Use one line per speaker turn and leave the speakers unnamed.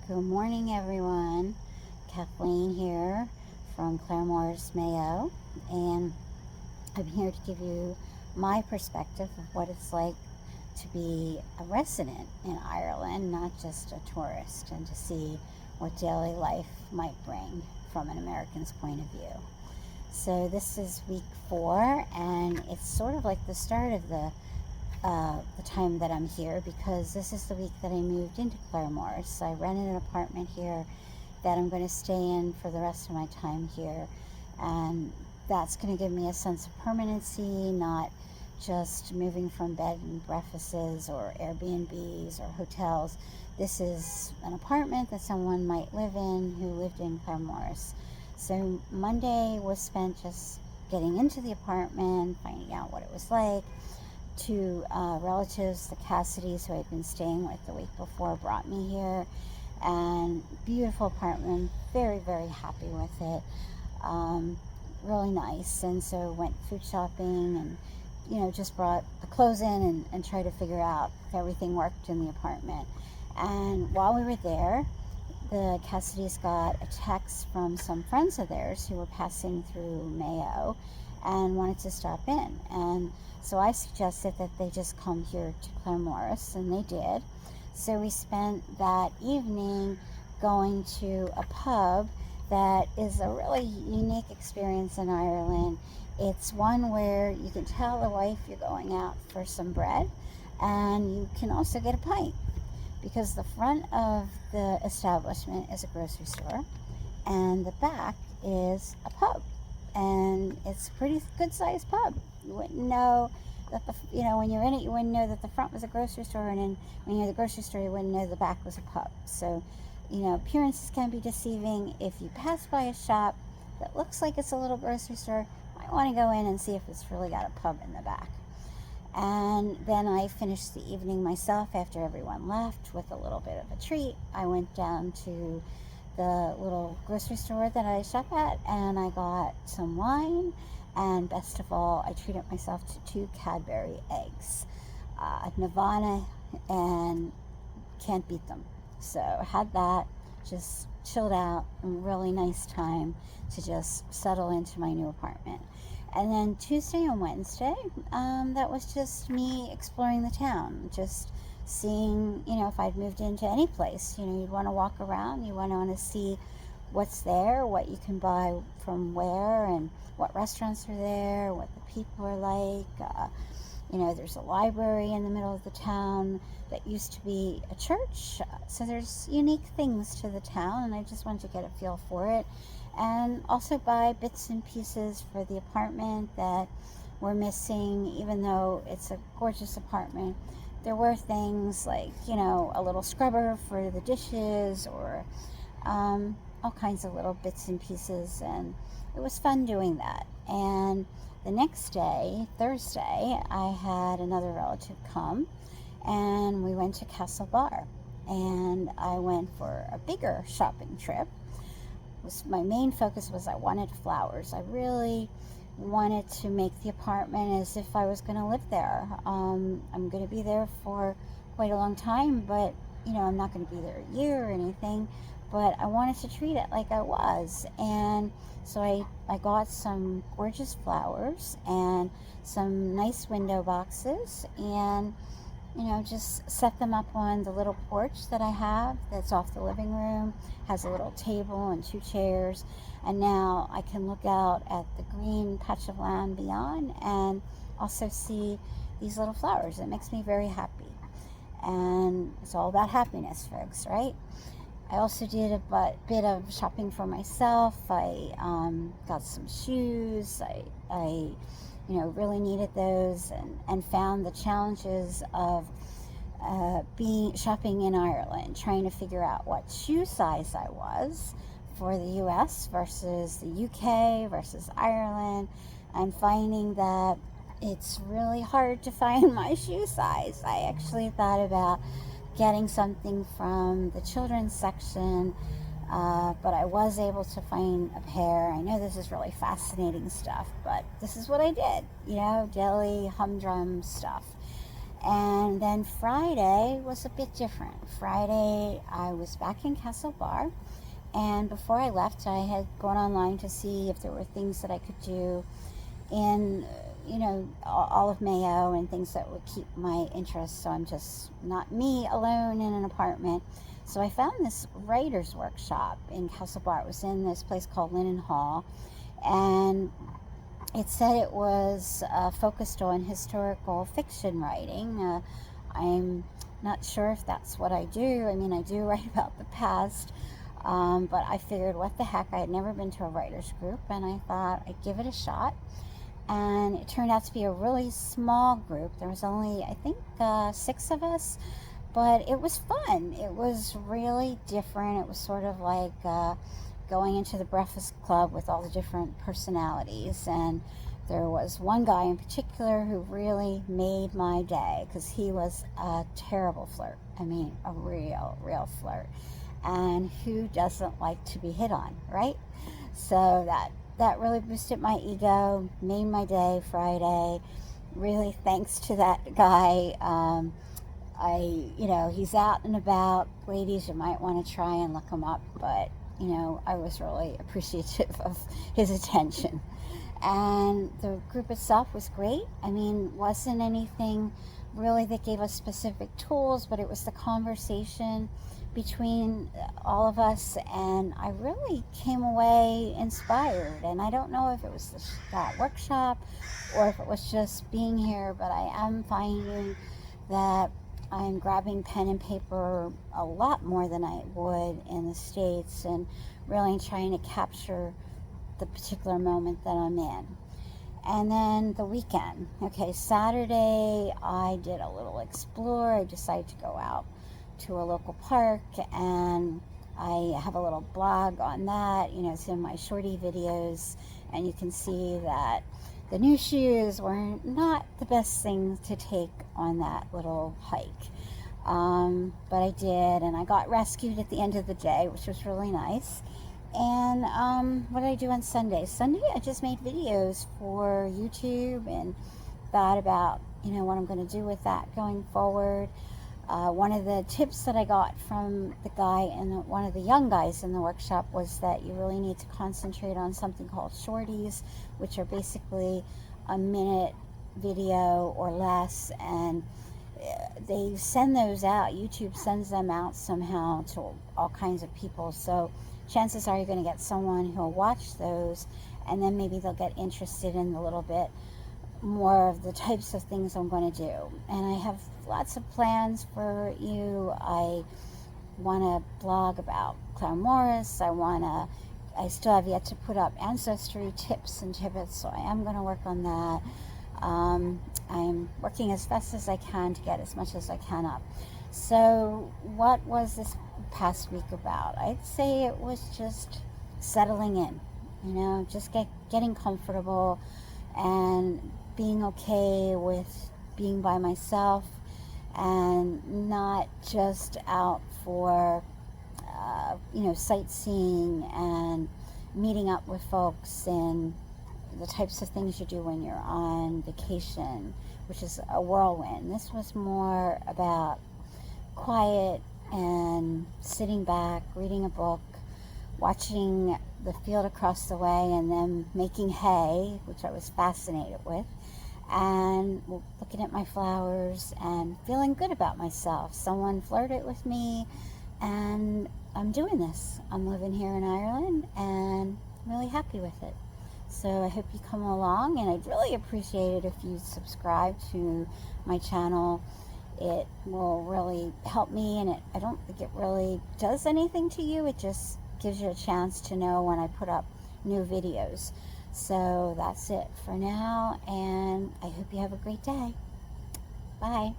Good morning, everyone. Kathleen here from Claremores, Mayo, and I'm here to give you my perspective of what it's like to be a resident in Ireland, not just a tourist, and to see what daily life might bring from an American's point of view. So, this is week 4, and it's sort of like the start of the time that I'm here, because this is the week that I moved into Claremores. I rented an apartment here that I'm going to stay in for the rest of my time here, and that's going to give me a sense of permanency, not just moving from bed and breakfasts or Airbnbs or hotels. This is an apartment that someone might live in who lived in Claremores. So Monday was spent just getting into the apartment, finding out what it was like. Two relatives, the Cassidys, who I'd been staying with the week before, brought me here, and beautiful apartment, very, very happy with it. Really nice. And so went food shopping and just brought the clothes in and tried to figure out if everything worked in the apartment. And while we were there, the Cassidys got a text from some friends of theirs who were passing through Mayo and wanted to stop in. And so I suggested that they just come here to Claremores, and they did. So we spent that evening going to a pub that is a really unique experience in Ireland. It's one where you can tell the wife you're going out for some bread, and you can also get a pint, because the front of the establishment is a grocery store and the back is a pub, and it's a pretty good sized pub. You wouldn't know that when you're in it, you wouldn't know that the front was a grocery store, and then when you're at the grocery store, you wouldn't know the back was a pub. So appearances can be deceiving. If you pass by a shop that looks like it's a little grocery store, you might want to go in and see if it's really got a pub in the back. And then I finished the evening myself after everyone left with a little bit of a treat. I went down to the little grocery store that I shop at, and I got some wine, and best of all, I treated myself to 2 Cadbury eggs, Nirvana, and can't beat them. So I had that, just chilled out, and really nice time to just settle into my new apartment. And then Tuesday and Wednesday, that was just me exploring the town, just seeing, if I'd moved into any place. You'd want to walk around, you want to see what's there, what you can buy from where, and what restaurants are there, what the people are like. There's a library in the middle of the town that used to be a church. So there's unique things to the town, and I just wanted to get a feel for it. And also buy bits and pieces for the apartment that were missing. Even though it's a gorgeous apartment, there were things like, a little scrubber for the dishes, or all kinds of little bits and pieces. And it was fun doing that. And the next day, Thursday, I had another relative come, and we went to Castlebar. And I went for a bigger shopping trip. My main focus was I wanted flowers. I really wanted to make the apartment as if I was going to live there. I'm going to be there for quite a long time, but I'm not going to be there a year or anything. But I wanted to treat it like I was, and so I got some gorgeous flowers and some nice window boxes, and just set them up on the little porch that I have that's off the living room. Has a little table and 2 chairs, and now I can look out at the green patch of land beyond and also see these little flowers. It makes me very happy, and it's all about happiness, folks, right? I also did a bit of shopping for myself. I got some shoes. I really needed those, and found the challenges of shopping in Ireland, trying to figure out what shoe size I was for the US versus the UK versus Ireland, and finding that it's really hard to find my shoe size. I actually thought about getting something from the children's section, but I was able to find a pair. I know this is really fascinating stuff, but this is what I did, daily humdrum stuff. And then Friday was a bit different. Friday, I was back in Castlebar, and before I left, I had gone online to see if there were things that I could do in, all of Mayo, and things that would keep my interest, so I'm just not me alone in an apartment. So I found this writer's workshop in Castlebar. It was in this place called Linen Hall, and it said it was focused on historical fiction writing. I'm not sure if that's what I do. I mean, I do write about the past, but I figured, what the heck, I had never been to a writer's group, and I thought I'd give it a shot. And it turned out to be a really small group. There was only, I think, 6 of us, but it was fun. It was really different. It was sort of like going into the Breakfast Club with all the different personalities. And there was one guy in particular who really made my day, because he was a terrible flirt. I mean, a real flirt. And who doesn't like to be hit on, right? So that really boosted my ego, made my day Friday. Really thanks to that guy. He's out and about. Ladies, you might want to try and look him up, but I was really appreciative of his attention. And the group itself was great. I mean, wasn't anything really that gave us specific tools, but it was the conversation between all of us, and I really came away inspired. And I don't know if it was that workshop or if it was just being here, but I am finding that I'm grabbing pen and paper a lot more than I would in the States, and really trying to capture the particular moment that I'm in. And then the weekend. Okay, Saturday I did a little explore. I decided to go out to a local park, and I have a little blog on that. It's in my shorty videos, and you can see that the new shoes were not the best thing to take on that little hike. But I did, and I got rescued at the end of the day, which was really nice. And what did I do on Sunday? Sunday, I just made videos for YouTube and thought about, what I'm going to do with that going forward. One of the tips that I got from the guy and one of the young guys in the workshop was that you really need to concentrate on something called shorties, which are basically a minute video or less, and they send those out. YouTube sends them out somehow to all kinds of people, so chances are you're going to get someone who'll watch those, and then maybe they'll get interested in a little bit more of the types of things I'm going to do. And I have lots of plans for you. I want to blog about Claire Morris. I still have yet to put up ancestry tips and tidbits, so I am going to work on that. I'm working as fast as I can to get as much as I can up. So what was this past week about? I'd say it was just settling in, just getting comfortable and being okay with being by myself, and not just out for sightseeing and meeting up with folks and the types of things you do when you're on vacation, which is a whirlwind. This was more about quiet and sitting back, reading a book, watching the field across the way, and then making hay, which I was fascinated with, and looking at my flowers and feeling good about myself. Someone flirted with me, and I'm doing this. I'm living here in Ireland, and I'm really happy with it. So I hope you come along, and I'd really appreciate it if you subscribe to my channel. It will really help me, and I don't think it really does anything to you. It just gives you a chance to know when I put up new videos. So that's it for now, and I hope you have a great day. Bye.